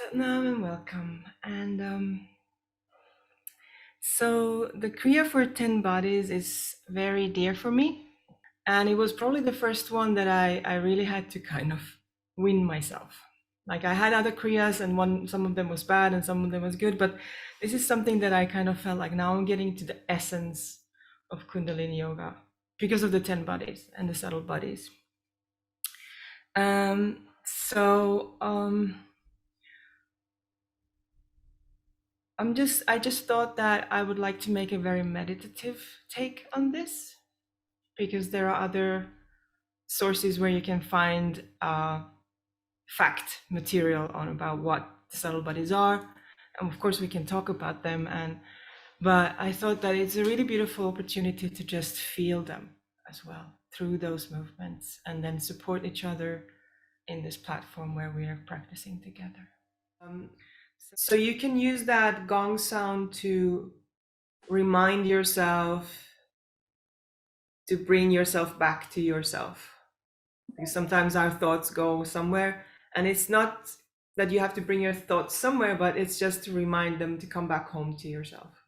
Satnam and welcome. And so the Kriya for 10 bodies is very dear for me. And it was probably the first one that I really had to kind of win myself. Like I had other Kriyas and some of them was bad and some of them was good, but this is something that I kind of felt like now I'm getting to the essence of Kundalini yoga because of the 10 bodies and the subtle bodies. So I just thought that I would like to make a very meditative take on this because there are other sources where you can find fact material on about what the subtle bodies are, and of course we can talk about them. But I thought that it's a really beautiful opportunity to just feel them as well through those movements, and then support each other in this platform where we are practicing together. So you can use that gong sound to remind yourself to bring yourself back to yourself. Because sometimes our thoughts go somewhere, and it's not that you have to bring your thoughts somewhere, but it's just to remind them to come back home to yourself.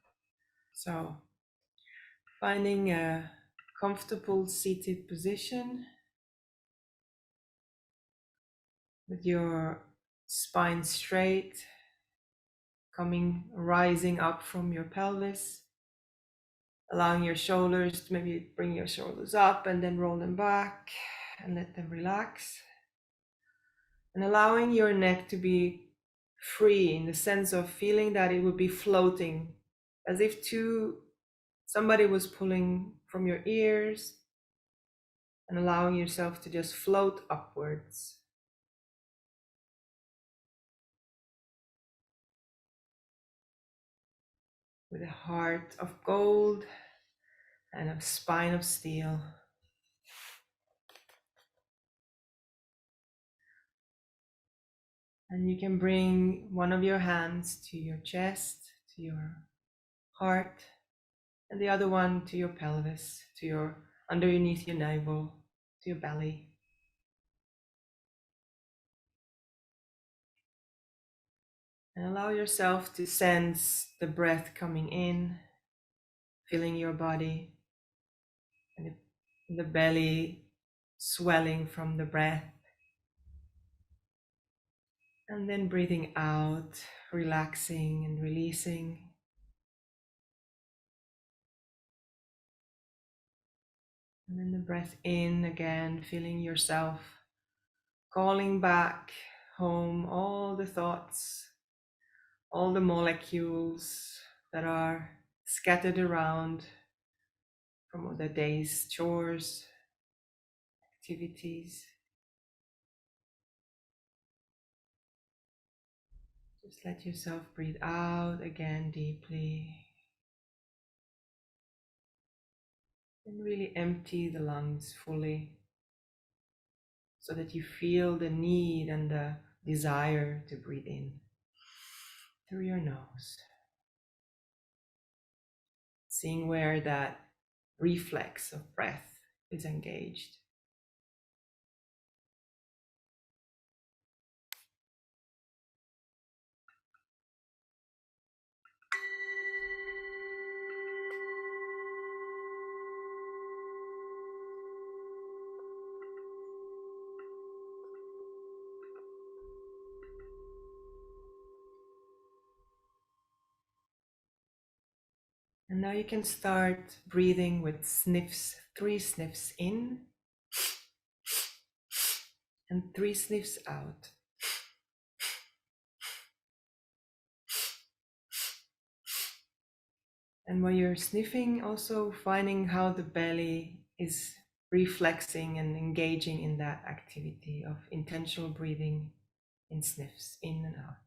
So finding a comfortable seated position with your spine straight, rising up from your pelvis, allowing your shoulders to maybe bring your shoulders up and then roll them back and let them relax. And allowing your neck to be free in the sense of feeling that it would be floating, as if somebody was pulling from your ears, and allowing yourself to just float upwards. With a heart of gold and a spine of steel. And you can bring one of your hands to your chest, to your heart, and the other one to your pelvis, underneath your navel, to your belly. And allow yourself to sense the breath coming in, filling your body, and the belly swelling from the breath. And then breathing out, relaxing and releasing. And then the breath in again, feeling yourself calling back home all the thoughts, all the molecules that are scattered around from the day's chores, activities. Just let yourself breathe out again deeply. And really empty the lungs fully so that you feel the need and the desire to breathe in through your nose. Seeing where that reflex of breath is engaged. And now you can start breathing with sniffs, 3 sniffs in and 3 sniffs out. And while you're sniffing, also finding how the belly is reflexing and engaging in that activity of intentional breathing in sniffs, in and out.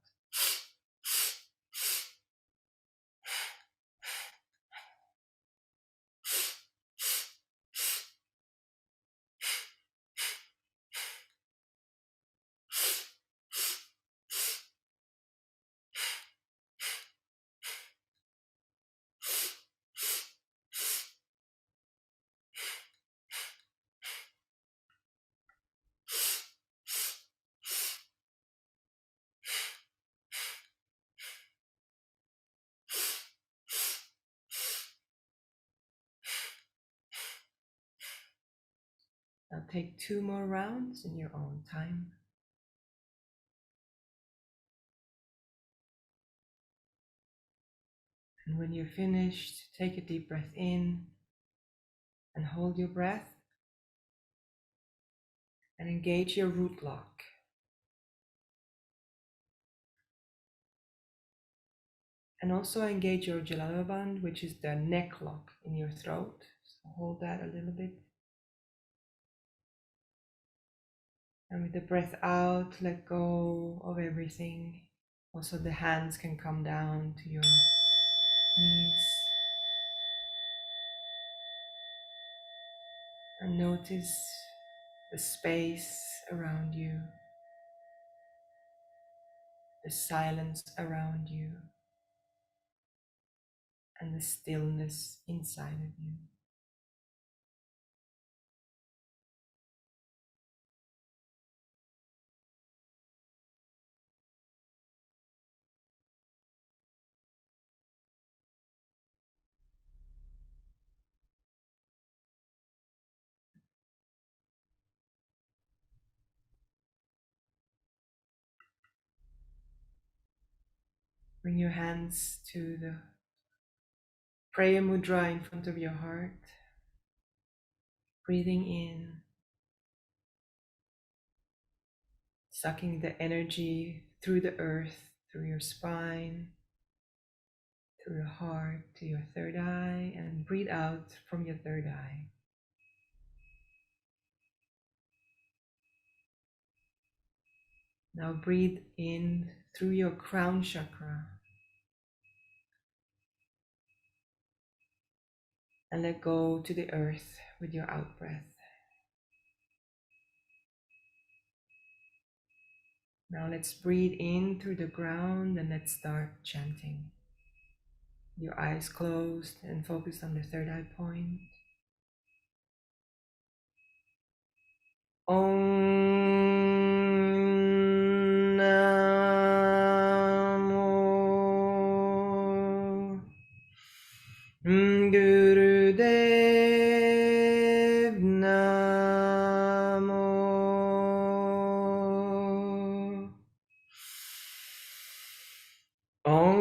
Now take 2 more rounds in your own time. And when you're finished, take a deep breath in and hold your breath and engage your root lock. And also engage your Jalalaband, which is the neck lock in your throat. So hold that a little bit. And with the breath out, let go of everything. Also the hands can come down to your knees. And notice the space around you, the silence around you, and the stillness inside of you. Bring your hands to the prayer mudra in front of your heart, breathing in, sucking the energy through the earth, through your spine, through your heart to your third eye, and breathe out from your third eye. Now breathe in through your crown chakra and let go to the earth with your out breath. Now let's breathe in through the ground and let's start chanting. Your eyes closed and focus on the third eye point. Om Namo Gurudev Namo Om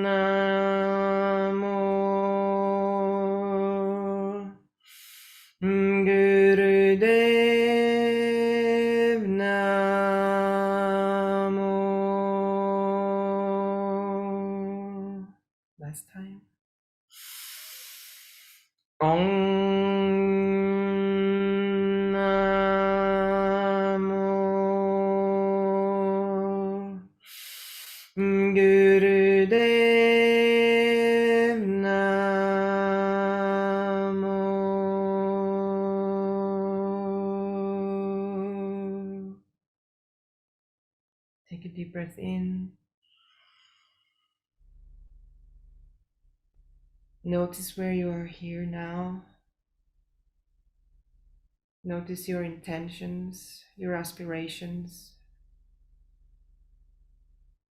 Namo Gurudev Namo. Last time. Om Namo Gurudev Namo. Take a deep breath in. Notice where you are here now. Notice your intentions, your aspirations,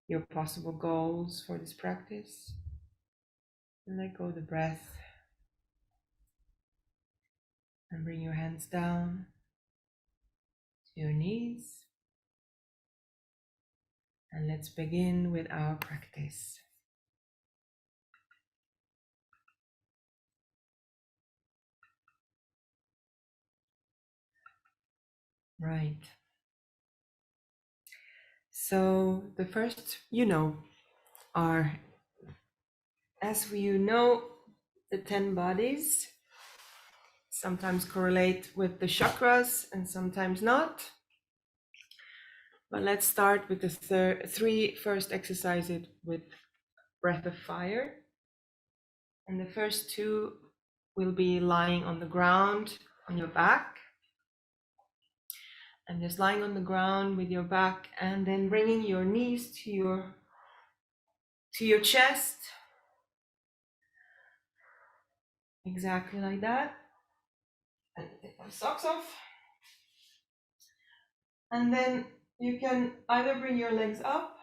your possible goals for this practice. And let go of the breath. And bring your hands down to your knees. And let's begin with our practice. Right. So the first, are, as you know, the 10 bodies sometimes correlate with the chakras and sometimes not. But let's start with the three first exercises with breath of fire. And the first two will be lying on the ground on your back. And just lying on the ground with your back and then bringing your knees to your chest. Exactly like that. And take my socks off. And then you can either bring your legs up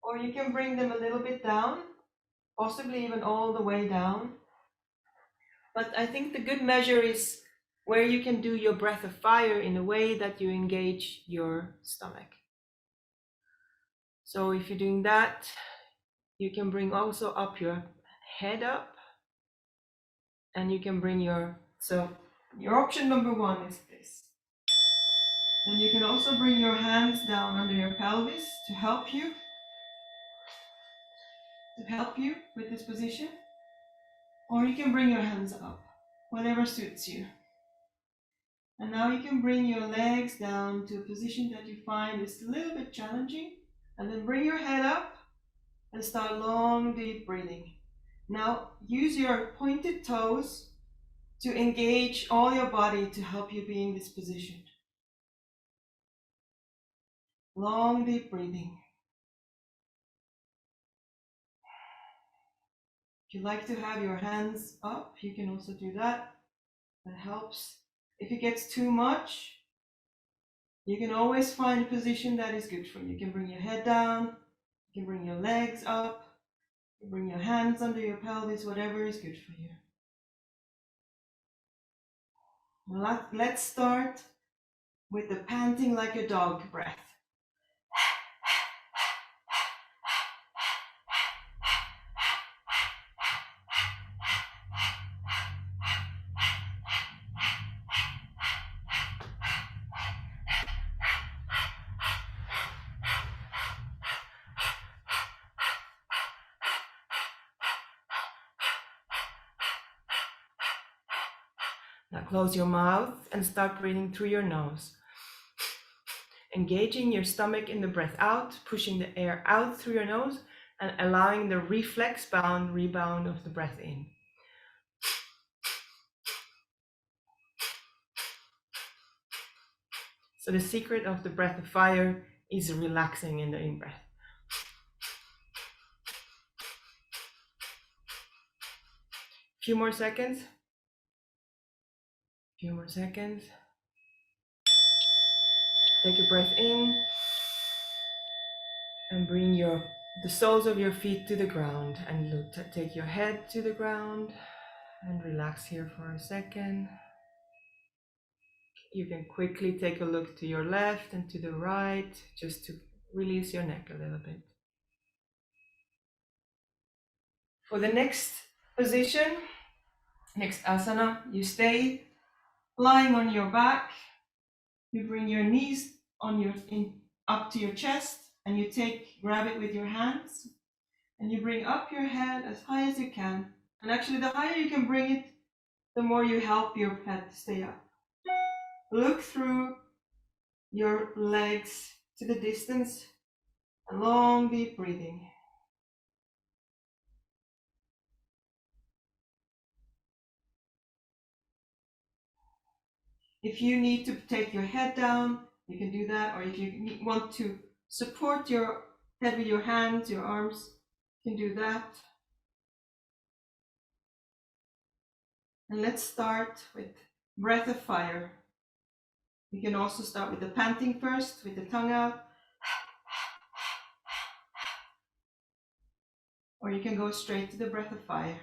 or you can bring them a little bit down, possibly even all the way down. But I think the good measure is where you can do your breath of fire in a way that you engage your stomach. So if you're doing that, you can bring also up your head up, and you can bring your option number one is this. And you can also bring your hands down under your pelvis to help you with this position. Or you can bring your hands up, whatever suits you. And now you can bring your legs down to a position that you find is a little bit challenging. And then bring your head up and start long, deep breathing. Now use your pointed toes to engage all your body to help you be in this position. Long, deep breathing. If you like to have your hands up, you can also do that. That helps. If it gets too much, you can always find a position that is good for you. You can bring your head down, you can bring your legs up, you can bring your hands under your pelvis, whatever is good for you. Let's start with the panting like a dog breath. Now close your mouth and start breathing through your nose. Engaging your stomach in the breath out, pushing the air out through your nose, and allowing the reflex-bound rebound of the breath in. So the secret of the breath of fire is relaxing in the in-breath. Few more seconds. Few more seconds. Take a breath in and bring the soles of your feet to the ground, and take your head to the ground and relax here for a second. You can quickly take a look to your left and to the right just to release your neck a little bit. For the next position, next asana, you stay lying on your back. You bring your knees up to your chest, and you grab it with your hands, and you bring up your head as high as you can. And actually, the higher you can bring it, the more you help your head to stay up. Look through your legs to the distance, and long, deep breathing. If you need to take your head down, you can do that. Or if you want to support your head with your hands, your arms, you can do that. And let's start with breath of fire. You can also start with the panting first, with the tongue out. Or you can go straight to the breath of fire.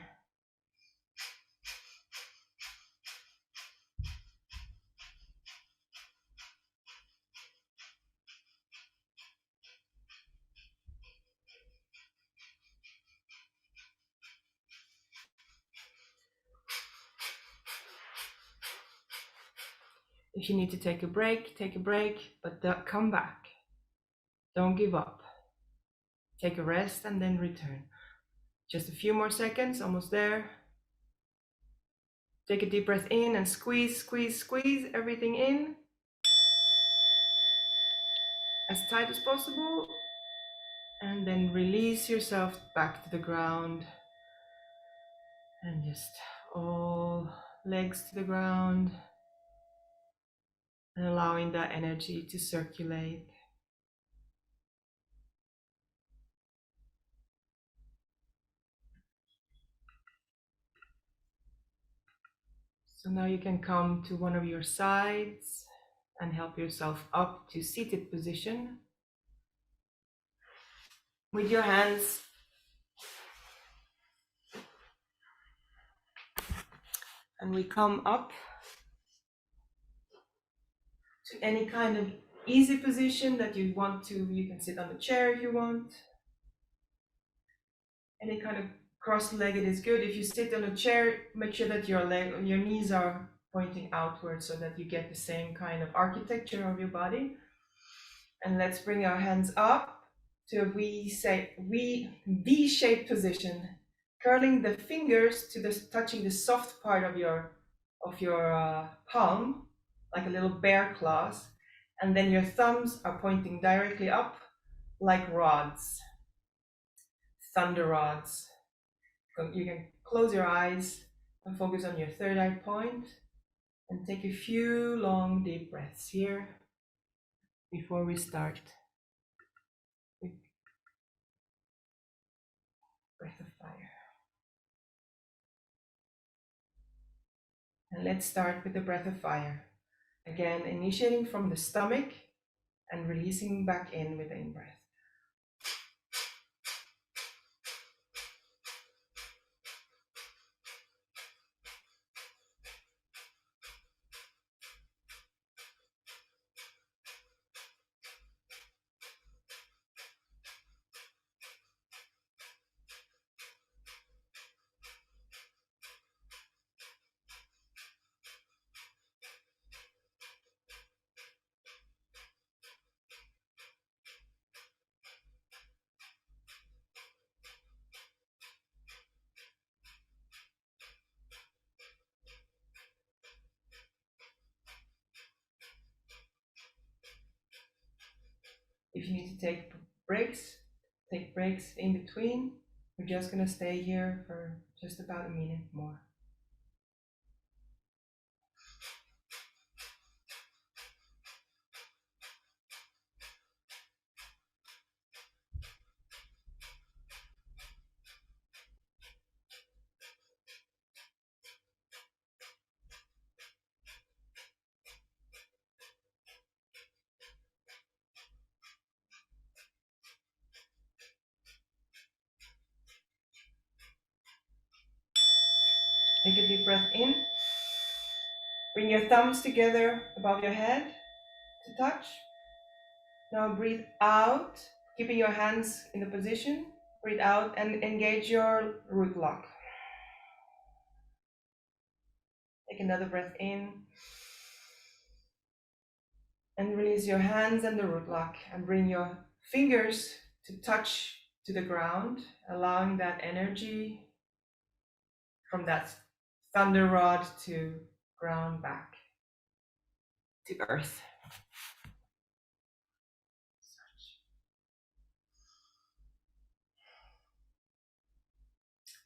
If you need to take a break, but come back. Don't give up. Take a rest and then return. Just a few more seconds, almost there. Take a deep breath in and squeeze, squeeze, squeeze everything in as tight as possible. And then release yourself back to the ground. And just all legs to the ground. And allowing that energy to circulate. So now you can come to one of your sides and help yourself up to seated position. With your hands And we come up to any kind of easy position that you want to. You can sit on a chair if you want. Any kind of cross-legged is good. If you sit on a chair, make sure that your knees are pointing outwards so that you get the same kind of architecture of your body. And let's bring our hands up to a V-shaped position, curling the fingers to touching the soft part of your palm, like a little bear claws, and then your thumbs are pointing directly up like rods, thunder rods. You can close your eyes and focus on your third eye point and take a few long deep breaths here before we start with breath of fire. And let's start with the breath of fire. Again, initiating from the stomach and releasing back in with the in-breath. If you need to take breaks in between. We're just going to stay here for just about a minute more. Take a deep breath in. Bring your thumbs together above your head to touch. Now breathe out, keeping your hands in the position. Breathe out and engage your root lock. Take another breath in. And release your hands and the root lock and bring your fingers to touch to the ground, allowing that energy from that thunder rod to ground back to earth.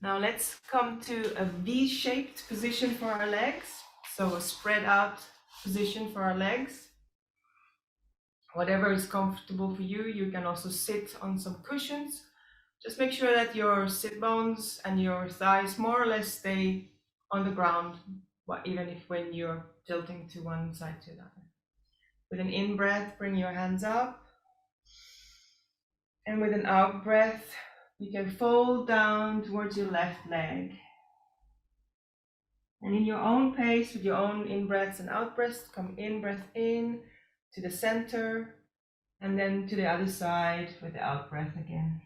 Now let's come to a V-shaped position for our legs. So a spread out position for our legs. Whatever is comfortable for you. You can also sit on some cushions. Just make sure that your sit bones and your thighs more or less stay on the ground, even if when you're tilting to one side to the other. With an in-breath, bring your hands up. And with an out-breath, you can fold down towards your left leg. And in your own pace, with your own in-breaths and out-breaths, come in-breath in to the center, and then to the other side with the out-breath again.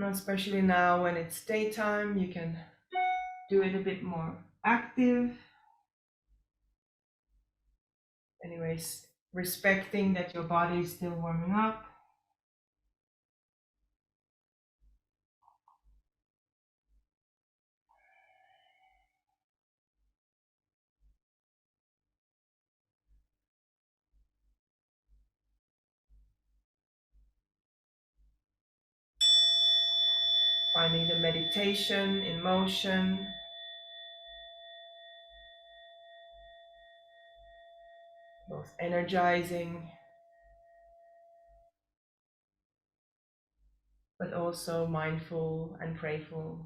And especially now when it's daytime, you can do it a bit more active. Anyways, respecting that your body is still warming up. Finding the meditation in motion. Both energizing, but also mindful and prayerful.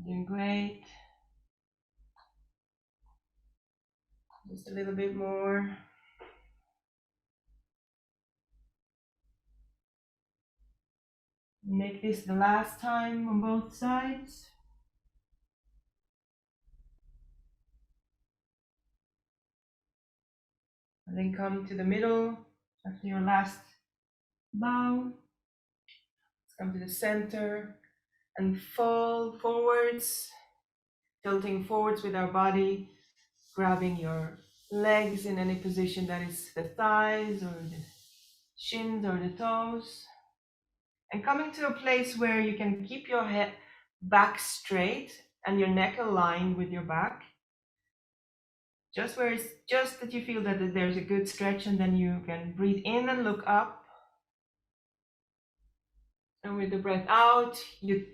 Doing great. Just a little bit more. Make this the last time on both sides. And then come to the middle after your last bow. Let's come to the center and fall forwards, tilting forwards with our body, grabbing your legs in any position that is the thighs or the shins or the toes. And coming to a place where you can keep your head back straight and your neck aligned with your back. Just where it's just that you feel that there's a good stretch, and then you can breathe in and look up. And with the breath out, you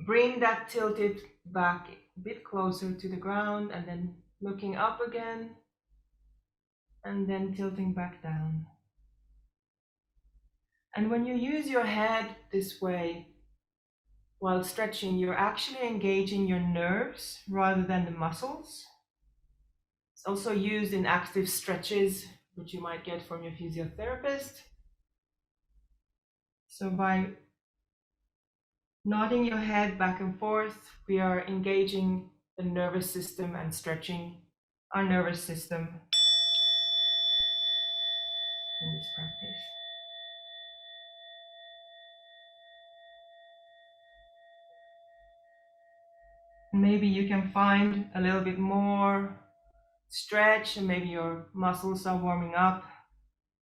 bring that tilted back a bit closer to the ground, and then looking up again, and then tilting back down. And when you use your head this way while stretching, you're actually engaging your nerves rather than the muscles. It's also used in active stretches, which you might get from your physiotherapist. So by nodding your head back and forth, we are engaging the nervous system and stretching our nervous system in this practice. Maybe you can find a little bit more stretch, and maybe your muscles are warming up,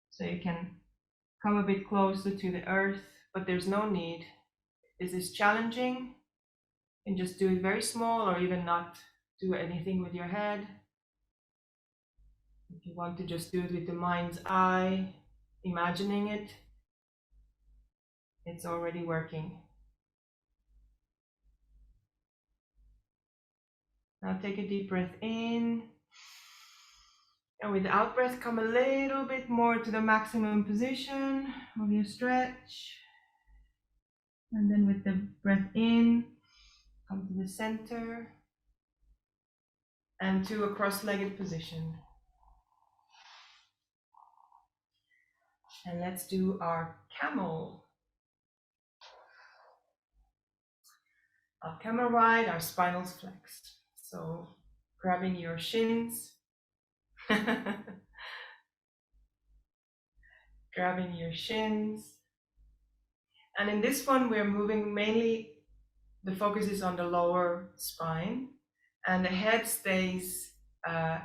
so you can come a bit closer to the earth, but there's no need. This is challenging. You can just do it very small, or even not do anything with your head. If you want to just do it with the mind's eye, imagining it, it's already working. Now take a deep breath in. And with the out breath, come a little bit more to the maximum position of your stretch. And then with the breath in, come to the center and to a cross-legged position. And let's do our camel. Our camel ride, our spinals flexed. So grabbing your shins, grabbing your shins. And in this one, we're moving mainly, the focus is on the lower spine, and the head stays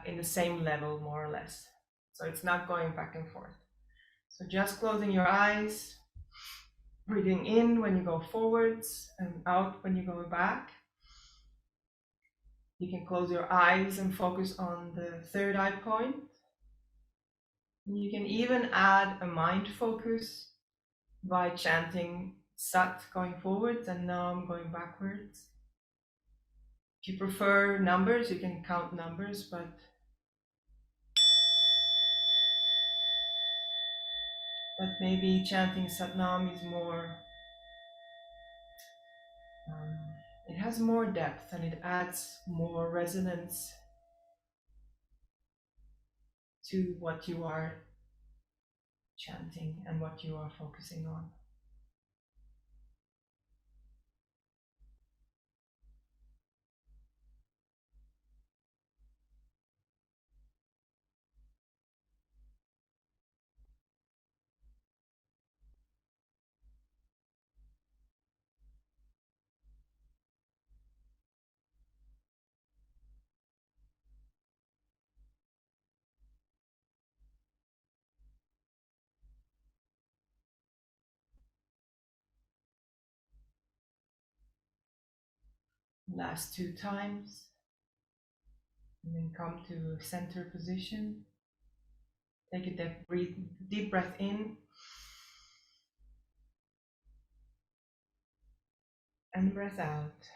in the same level, more or less. So it's not going back and forth. So just closing your eyes, breathing in when you go forwards and out when you go back. You can close your eyes and focus on the third eye point. You can even add a mind focus by chanting Sat going forwards and Nam going backwards. If you prefer numbers, you can count numbers, but maybe chanting Sat Nam is more, it has more depth and it adds more resonance to what you are chanting and what you are focusing on. Last 2 times, and then come to center position. Take a deep breath in and breath out.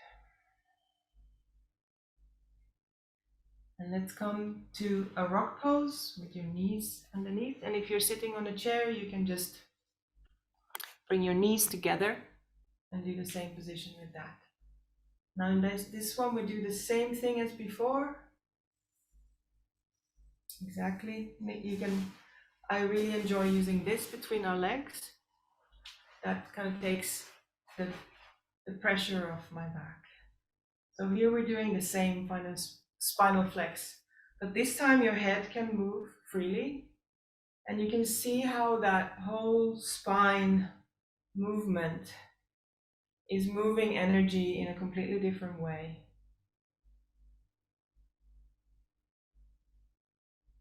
And let's come to a rock pose with your knees underneath. And if you're sitting on a chair, you can just bring your knees together and do the same position with that. Now in this one, we do the same thing as before. Exactly. I really enjoy using this between our legs. That kind of takes the pressure of my back. So here we're doing the same kind of spinal flex, but this time your head can move freely, and you can see how that whole spine movement is moving energy in a completely different way.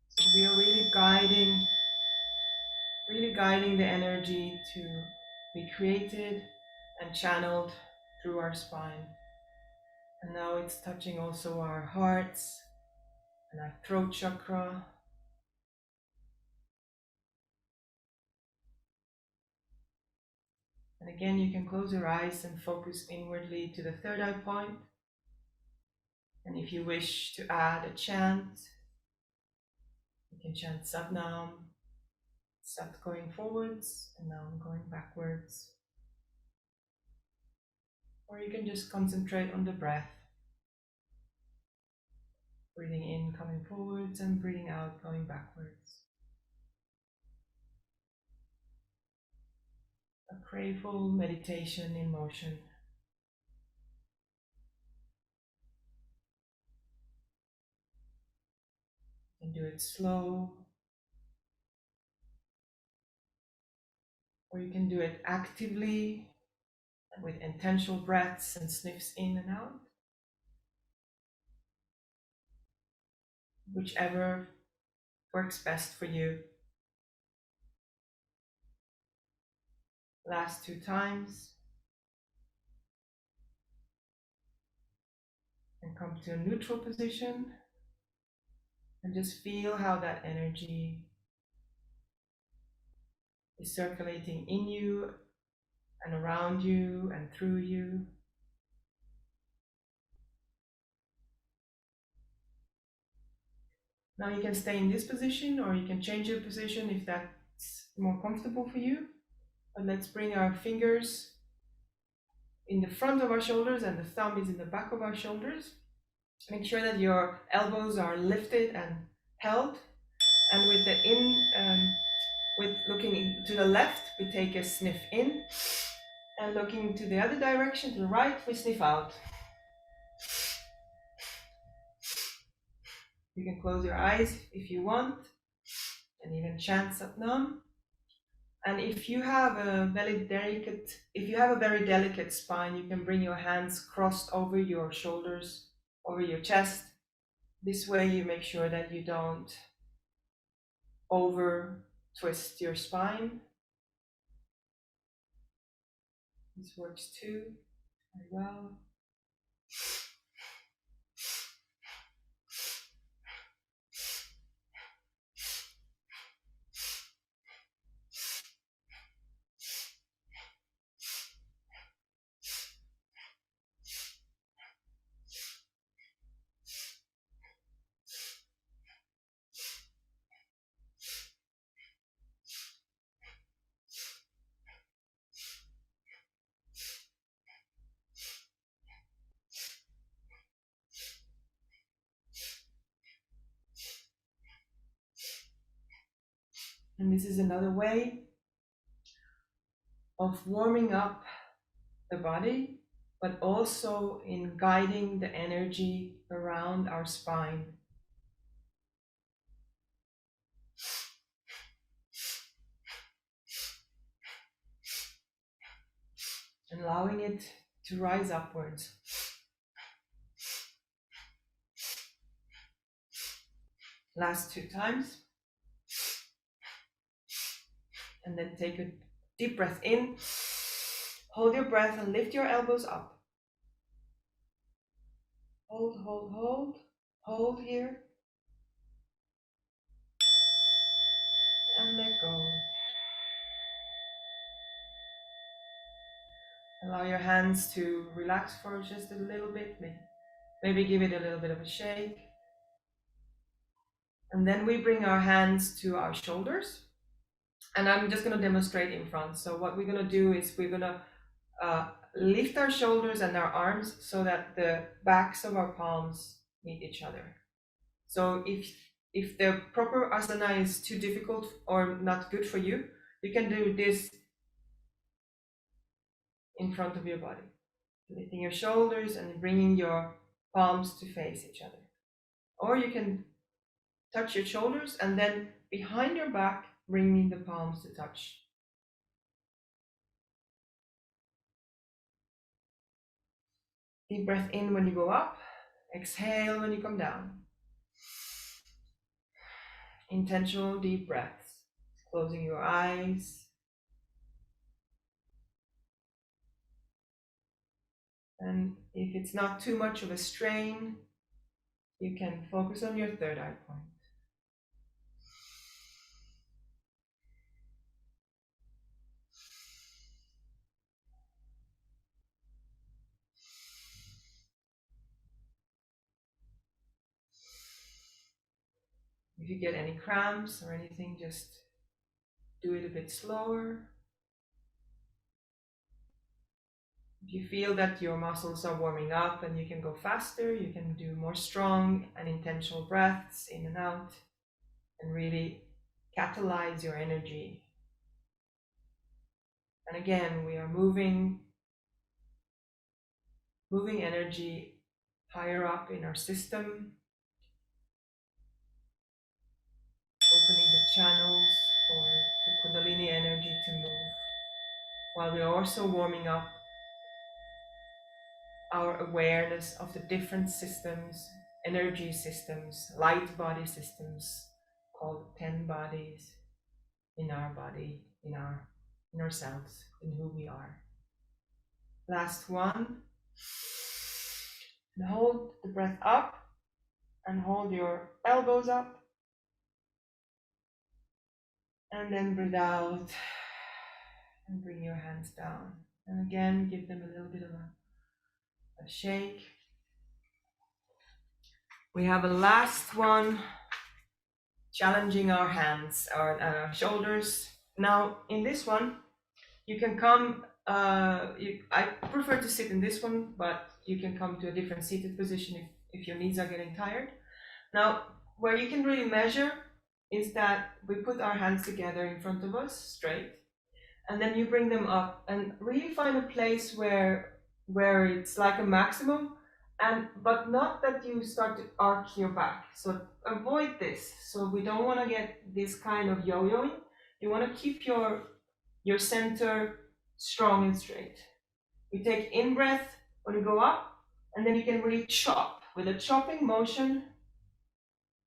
So we are really guiding the energy to be created and channeled through our spine. And now it's touching also our hearts and our throat chakra. And again, you can close your eyes and focus inwardly to the third eye point. And if you wish to add a chant, you can chant Satnam, Sat going forwards and Nam going backwards. Or you can just concentrate on the breath, breathing in, coming forwards, and breathing out, going backwards. A prayerful meditation in motion. You can do it slow, or you can do it actively with intentional breaths and sniffs in and out. Whichever works best for you. Last 2 times. And come to a neutral position. And just feel how that energy is circulating in you and around you and through you. Now you can stay in this position, or you can change your position if that's more comfortable for you. But let's bring our fingers in the front of our shoulders and the thumb is in the back of our shoulders. Make sure that your elbows are lifted and held. And with looking to the left, we take a sniff in. And looking to the other direction, to the right, we sniff out. You can close your eyes if you want, and even chant Satnam. And if you have a very delicate spine, you can bring your hands crossed over your shoulders, over your chest. This way you make sure that you don't over twist your spine. This works too, very well. And this is another way of warming up the body, but also in guiding the energy around our spine. And allowing it to rise upwards. Last 2 times. And then take a deep breath in. Hold your breath and lift your elbows up. Hold, hold, hold. Hold here. And let go. Allow your hands to relax for just a little bit. Maybe give it a little bit of a shake. And then we bring our hands to our shoulders. And I'm just going to demonstrate in front. So what we're going to do is we're going to lift our shoulders and our arms so that the backs of our palms meet each other. So if the proper asana is too difficult or not good for you, you can do this in front of your body. Lifting your shoulders and bringing your palms to face each other. Or you can touch your shoulders and then behind your back, bringing the palms to touch. Deep breath in when you go up, exhale when you come down. Intentional deep breaths, closing your eyes. And if it's not too much of a strain, you can focus on your third eye point. If you get any cramps or anything, just do it a bit slower. If you feel that your muscles are warming up and you can go faster, you can do more strong and intentional breaths in and out and really catalyze your energy. And again, we are moving energy higher up in our system, opening the channels for the Kundalini energy to move, while we are also warming up our awareness of the different systems, energy systems, light body systems, called 10 bodies in our body, in ourselves, in who we are. Last one. And hold the breath up and hold your elbows up. And then breathe out and bring your hands down. And again, give them a little bit of a shake. We have a last one, challenging our hands, our shoulders. Now, in this one, you can come, I prefer to sit in this one, but you can come to a different seated position if your knees are getting tired. Now, where you can really measure is that we put our hands together in front of us, straight, and then you bring them up and really find a place where it's like a maximum, but not that you start to arc your back. So avoid this. So we don't want to get this kind of yo-yoing. You want to keep your center strong and straight. You take in breath when you go up, and then you can really chop with a chopping motion,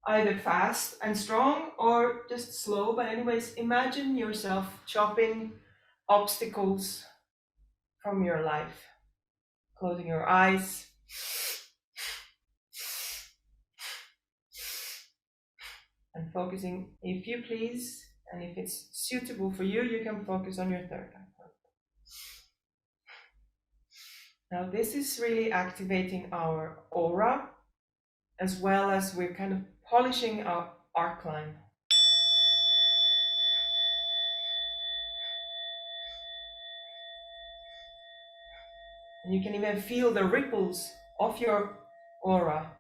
either fast and strong or just slow. But anyways, imagine yourself chopping obstacles from your life, closing your eyes. And focusing, if you please, and if it's suitable for you, you can focus on your third eye. Now this is really activating our aura, as well as we're kind of polishing our arc line. And you can even feel the ripples of your aura.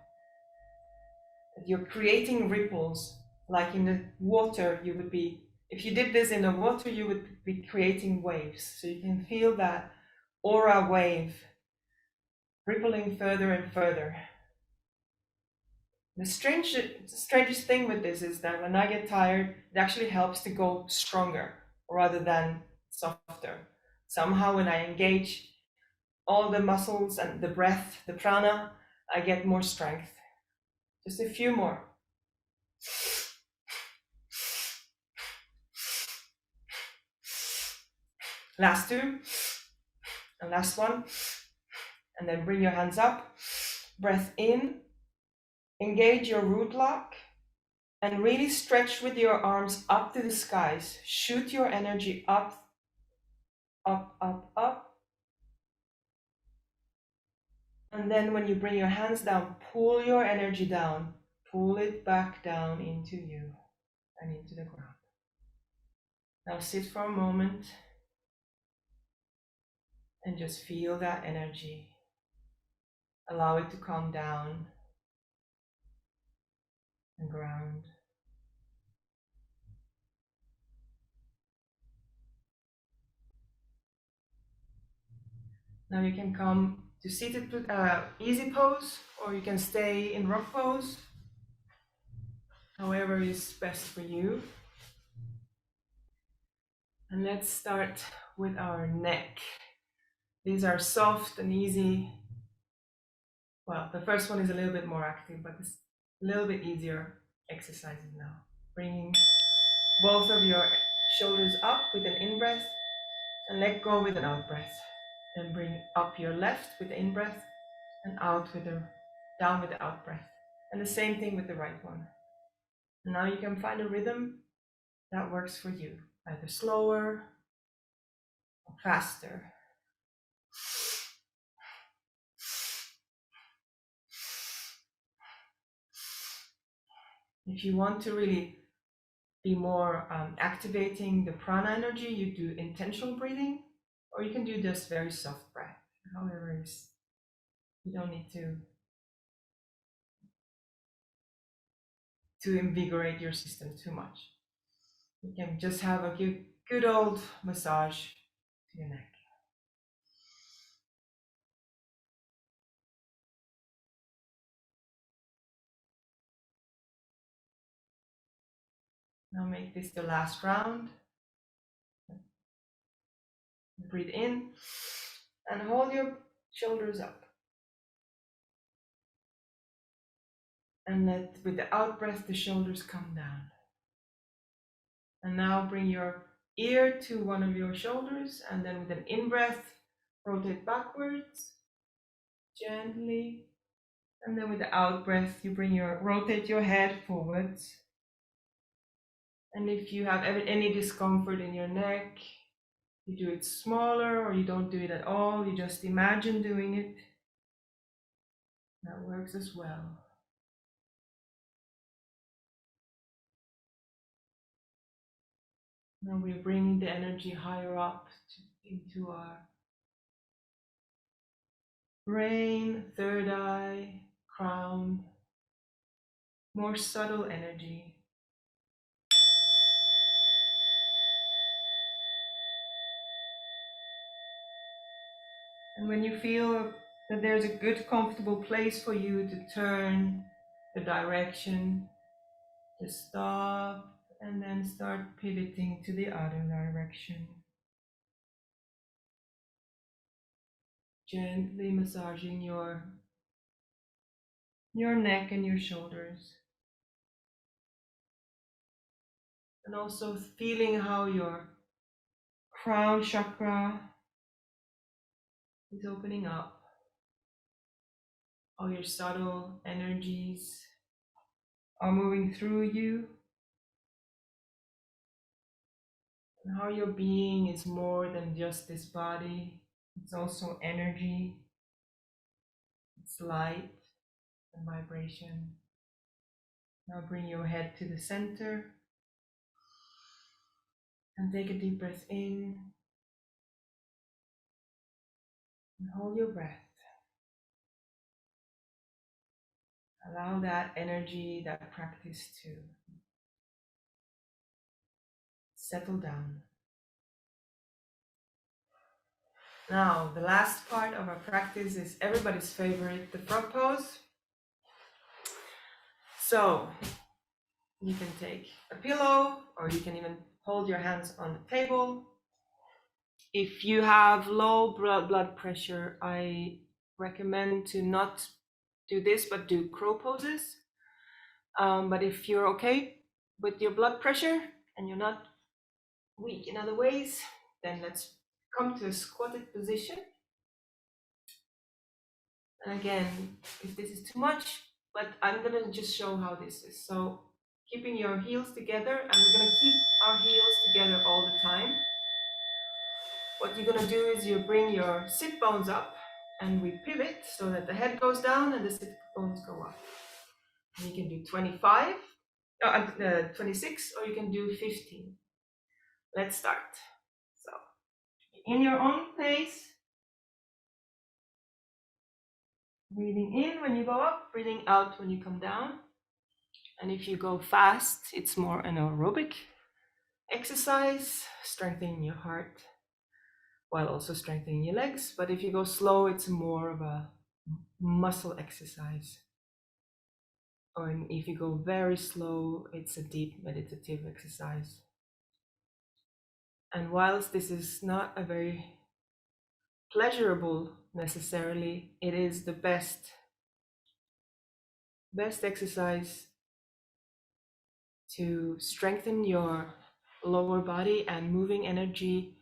You're creating ripples, like in the water you would be, if you did this in the water, you would be creating waves. So you can feel that aura wave rippling further and further. The strangest thing with this is that when I get tired, it actually helps to go stronger rather than softer. Somehow when I engage all the muscles and the breath, the prana, I get more strength. Just a few more. Last two, and last one. And then bring your hands up, breath in, engage your root lock, and really stretch with your arms up to the skies. Shoot your energy up, up, up, up. And then when you bring your hands down, pull your energy down, pull it back down into you and into the ground. Now sit for a moment and just feel that energy. Allow it to calm down and ground. Now you can come to seated easy pose, or you can stay in rock pose, however is best for you. And let's start with our neck. These are soft and easy. Well, the first one is a little bit more active, but it's a little bit easier exercises now. Bringing both of your shoulders up with an in-breath and let go with an out-breath. Then bring up your left with the in-breath and out with the down with the out-breath. And the same thing with the right one. And now you can find a rhythm that works for you, either slower or faster. If you want to really be more activating the prana energy, you do intentional breathing, or you can do just very soft breath. However, you don't need to invigorate your system too much. You can just have a good old massage to your neck. Now make this the last round. Breathe in and hold your shoulders up. And let, with the out breath, the shoulders come down. And now bring your ear to one of your shoulders, and then with an in breath, rotate backwards, gently. And then with the out breath, you rotate your head forwards. And if you have any discomfort in your neck, you do it smaller or you don't do it at all, you just imagine doing it. That works as well. Now we bring the energy higher up into our brain, third eye, crown, more subtle energy. And when you feel that there's a good, comfortable place for you to turn the direction, just stop and then start pivoting to the other direction. Gently massaging your neck and your shoulders. And also feeling how your crown chakra is opening up. All your subtle energies are moving through you. And how your being is more than just this body. It's also energy. It's light and vibration. Now bring your head to the center. And take a deep breath in. And hold your breath. Allow that energy, that practice to settle down. Now, the last part of our practice is everybody's favorite, the frog pose. So, you can take a pillow or you can even hold your hands on the table. If you have low blood pressure, I recommend to not do this, but do crow poses. But if you're okay with your blood pressure and you're not weak in other ways, then let's come to a squatted position. And again, if this is too much, but I'm gonna just show how this is. So keeping your heels together, and we're gonna keep our heels together all the time. What you're gonna do is you bring your sit bones up and we pivot so that the head goes down and the sit bones go up. And you can do 26, or you can do 15. Let's start. So in your own pace, breathing in when you go up, breathing out when you come down. And if you go fast, it's more an aerobic exercise, strengthening your heart. while also strengthening your legs. But if you go slow, it's more of a muscle exercise. Or if you go very slow, it's a deep meditative exercise. And whilst this is not a very pleasurable necessarily, it is the best exercise to strengthen your lower body and moving energy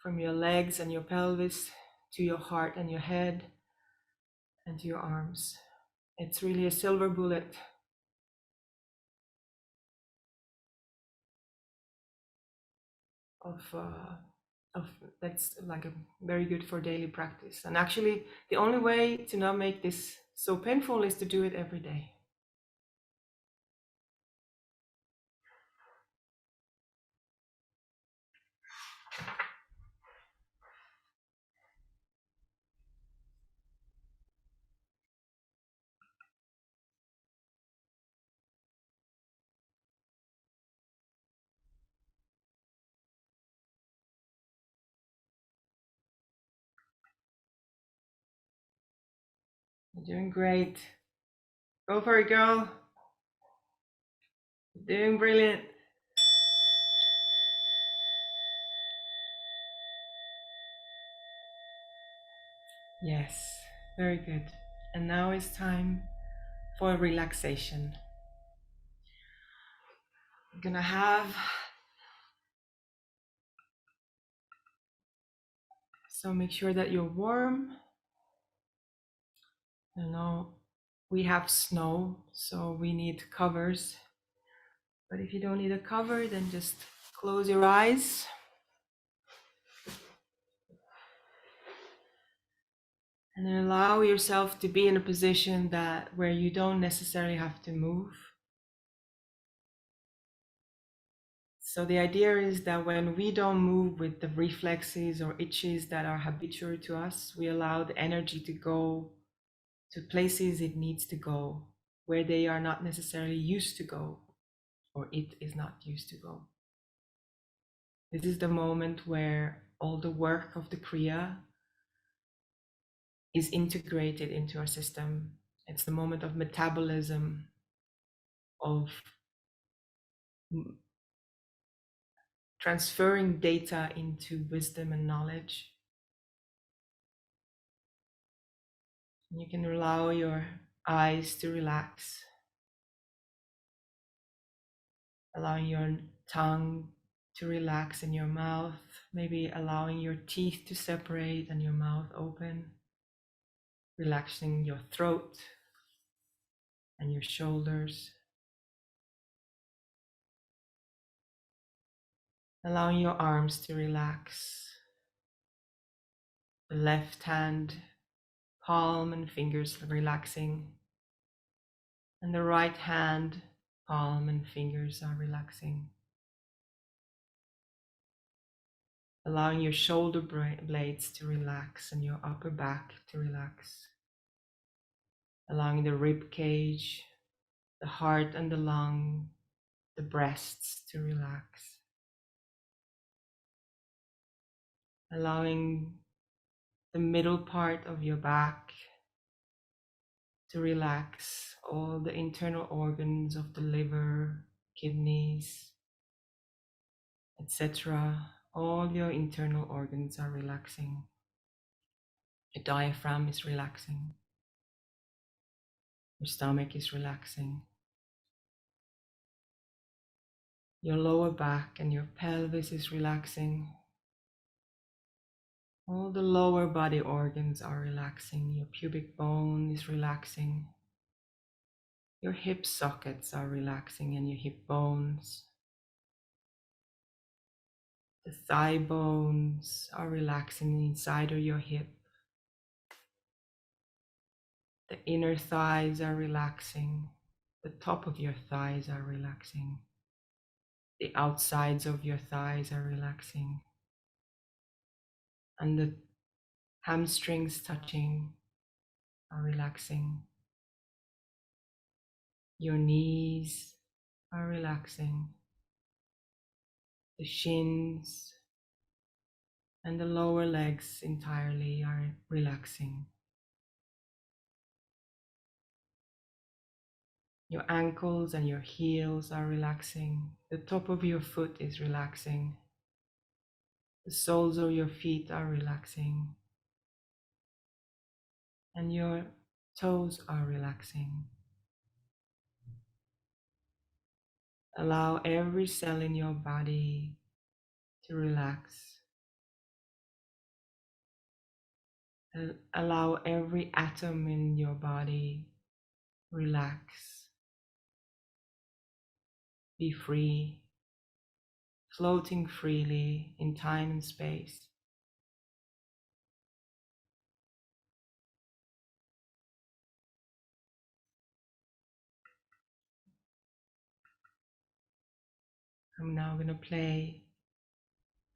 from your legs and your pelvis to your heart and your head and to your arms. It's really a silver bullet of that's like a very good for daily practice. And actually, the only way to not make this so painful is to do it every day. You're doing great. Go for it, girl. You're doing brilliant. Yes, very good. And now it's time for relaxation. I'm gonna have so make sure that you're warm. I know we have snow, so we need covers. But if you don't need a cover, then just close your eyes. And then allow yourself to be in a position that where you don't necessarily have to move. So the idea is that when we don't move with the reflexes or itches that are habitual to us, we allow the energy to go to places it needs to go, where they are not necessarily used to go, or it is not used to go. This is the moment where all the work of the Kriya is integrated into our system. It's the moment of metabolism, of transferring data into wisdom and knowledge. You can allow your eyes to relax, allowing your tongue to relax in your mouth, maybe allowing your teeth to separate and your mouth open, relaxing your throat and your shoulders, allowing your arms to relax, the left hand, palm and fingers relaxing, and the right hand, palm and fingers are relaxing. Allowing your shoulder blades to relax and your upper back to relax. Allowing the rib cage, the heart and the lung, the breasts to relax. Allowing the middle part of your back to relax, all the internal organs of the liver, kidneys, etc. All your internal organs are relaxing. Your diaphragm is relaxing. Your stomach is relaxing. Your lower back and your pelvis is relaxing. All the lower body organs are relaxing. Your pubic bone is relaxing. Your hip sockets are relaxing and your hip bones. The thigh bones are relaxing inside of your hip. The inner thighs are relaxing. The top of your thighs are relaxing. The outsides of your thighs are relaxing. And the hamstrings touching are relaxing. Your knees are relaxing. The shins, and the lower legs entirely are relaxing. Your ankles and your heels are relaxing. The top of your foot is relaxing. The soles of your feet are relaxing. And your toes are relaxing. Allow every cell in your body to relax. And allow every atom in your body relax. Be free, floating freely in time and space. I'm now going to play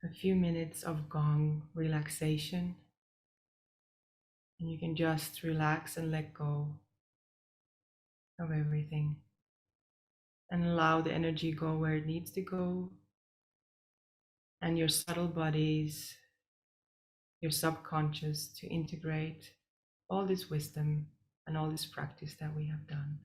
a few minutes of gong relaxation, and you can just relax and let go of everything and allow the energy go where it needs to go, and your subtle bodies, your subconscious, to integrate all this wisdom and all this practice that we have done.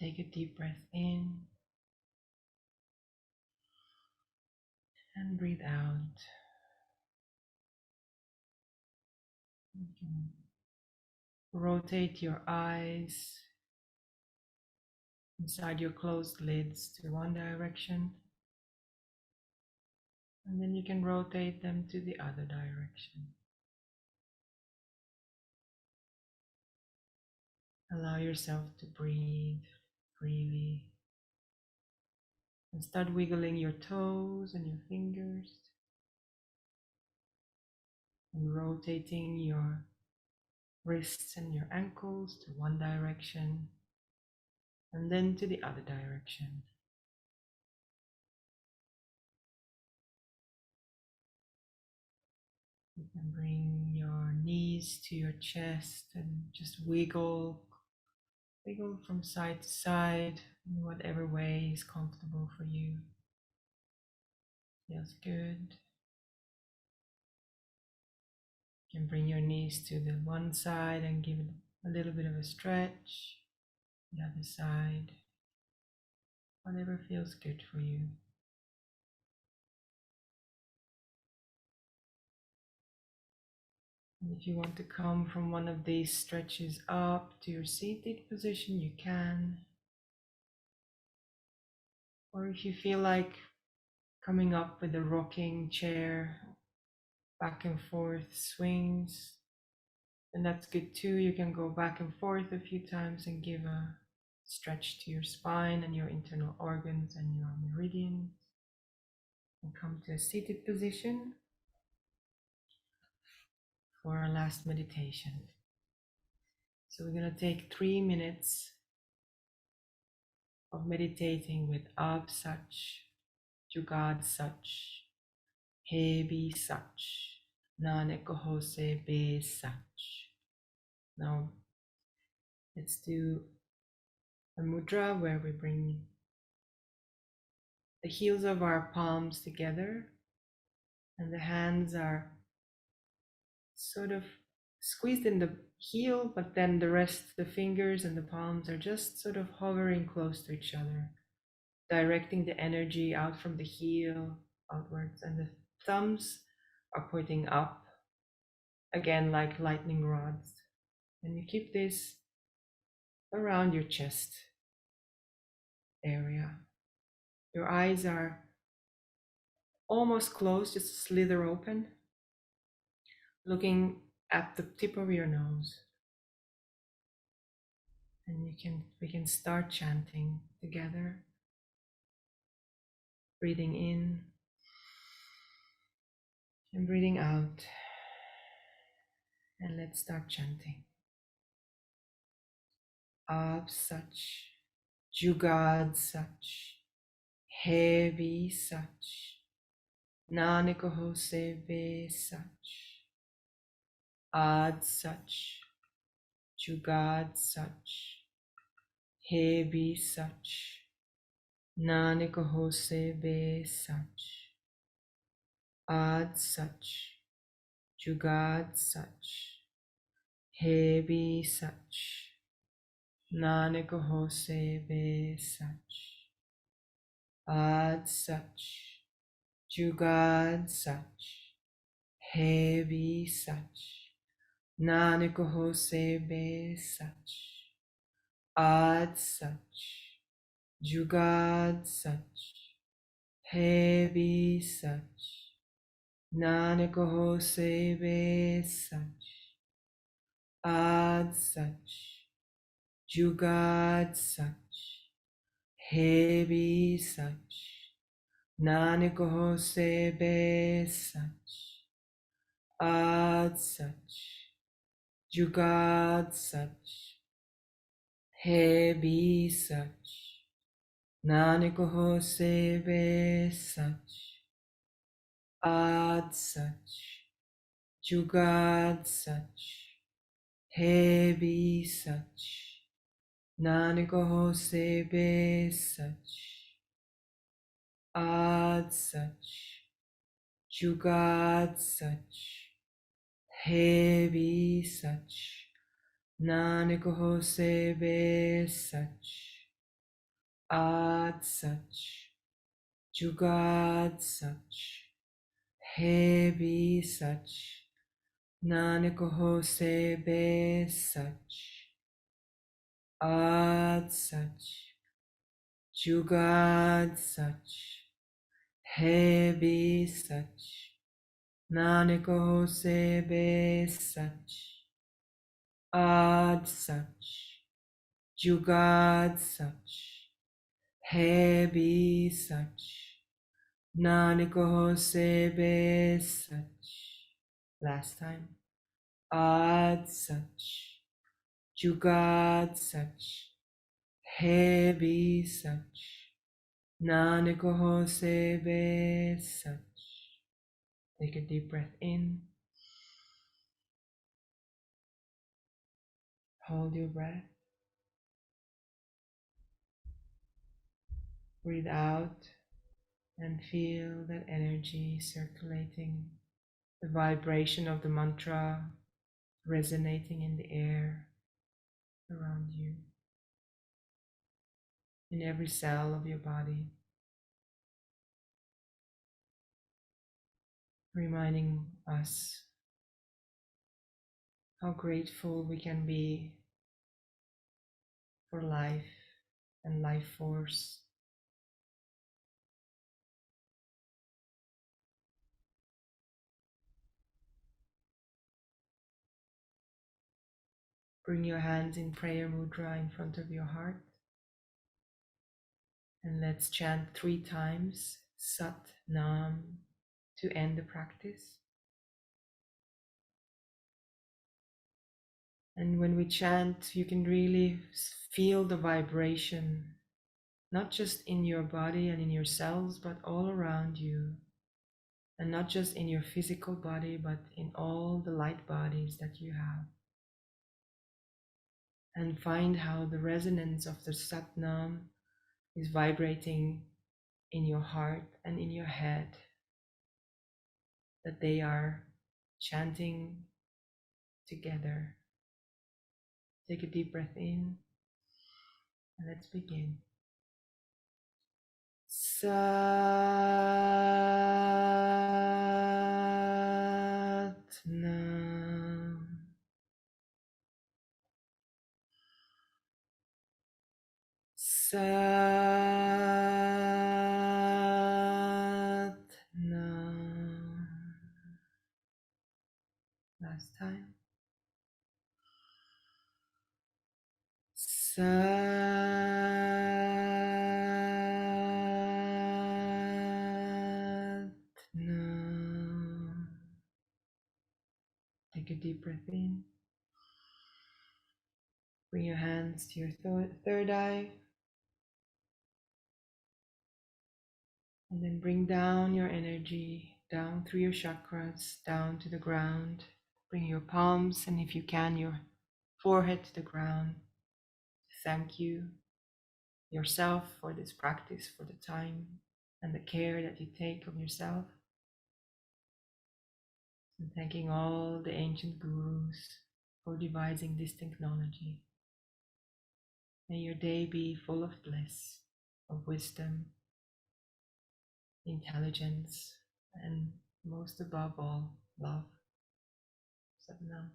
Take a deep breath in and breathe out. You can rotate your eyes inside your closed lids to one direction, and then you can rotate them to the other direction. Allow yourself to breathe freely and start wiggling your toes and your fingers and rotating your wrists and your ankles to one direction and then to the other direction. You can bring your knees to your chest and just wiggle from side to side in whatever way is comfortable for you. Feels good. You can bring your knees to the one side and give it a little bit of a stretch. The other side, whatever feels good for you. And if you want to come from one of these stretches up to your seated position, you can. Or if you feel like coming up with a rocking chair, back and forth swings, then that's good too. You can go back and forth a few times and give a stretch to your spine and your internal organs and your meridians. And come to a seated position for our last meditation. So we're going to take 3 minutes of meditating with Ab Sach, Jugad Sach, He Bi Sach, Nanak Hose Be Sach. Now let's do a mudra where we bring the heels of our palms together and the hands are sort of squeezed in the heel, but then the rest, the fingers and the palms are just sort of hovering close to each other, directing the energy out from the heel outwards, and the thumbs are pointing up, again like lightning rods. And you keep this around your chest area. Your eyes are almost closed, just slither open, looking at the tip of your nose. And we can start chanting together, breathing in and breathing out. And let's start chanting. Ab Sach, Jugad Sach, Heavy Sach, Nanak Ho Seve Sach, Ad Sach, Jugad Sach, Heavy Sach, Nanak Ho Seve Sach, Ad Sach, Jugad Sach, Heavy Sach, Nanak Ho Seve Sach, Ad Sach, Jugad Sach, Heavy Sach, Nanak Ho Seve Sach, Ad Sach, Jugad Sach, Heavy Sach, Nanak Ho Seve Sach, Ad Sach, Jugad Sach, Heavy Sach, Nanak Ho Seve Sach, Ad Sach, Jugad Sach, Heavy Sach, Nanak Ho Seve Sach, Ad Sach, Jugad Sach, Heavy Sach, Nanak Ho Seve Sach, Ad Sach, Jugad Sach, Heavy Sach, Nanak Ho Seve Sach, Ad Sach, Jugad Sach, Heavy Sach, Nanak Ho Seve Sach, Ad Sach, Jugad Sach, Heavy Sach, Nanak Ho Seve Sach, Ad Sach, Jugad Sach, Heavy Sach, Nanak Ho Seve Sach. Last time. Ad Sach, Jugad Sach, Heavy Sach, Nanak Ho Seve Sach. Take a deep breath in. Hold your breath. Breathe out and feel that energy circulating, the vibration of the mantra resonating in the air around you, in every cell of your body, reminding us how grateful we can be for life and life force. Bring your hands in prayer mudra in front of your heart. And let's chant 3 times Sat Nam to end the practice. And when we chant, you can really feel the vibration, not just in your body and in your cells, but all around you. And not just in your physical body, but in all the light bodies that you have. And find how the resonance of the Sat Nam is vibrating in your heart and in your head, that they are chanting together. Take a deep breath in and let's begin. Sa Last time. Sat. Take a deep breath in. Bring your hands to your third eye. And then bring down your energy down through your chakras, down to the ground. Bring your palms and if you can, your forehead to the ground. Thank you yourself for this practice, for the time and the care that you take of yourself. And thanking all the ancient gurus for devising this technology. May your day be full of bliss, of wisdom, intelligence, and most above all, love. Sadhana.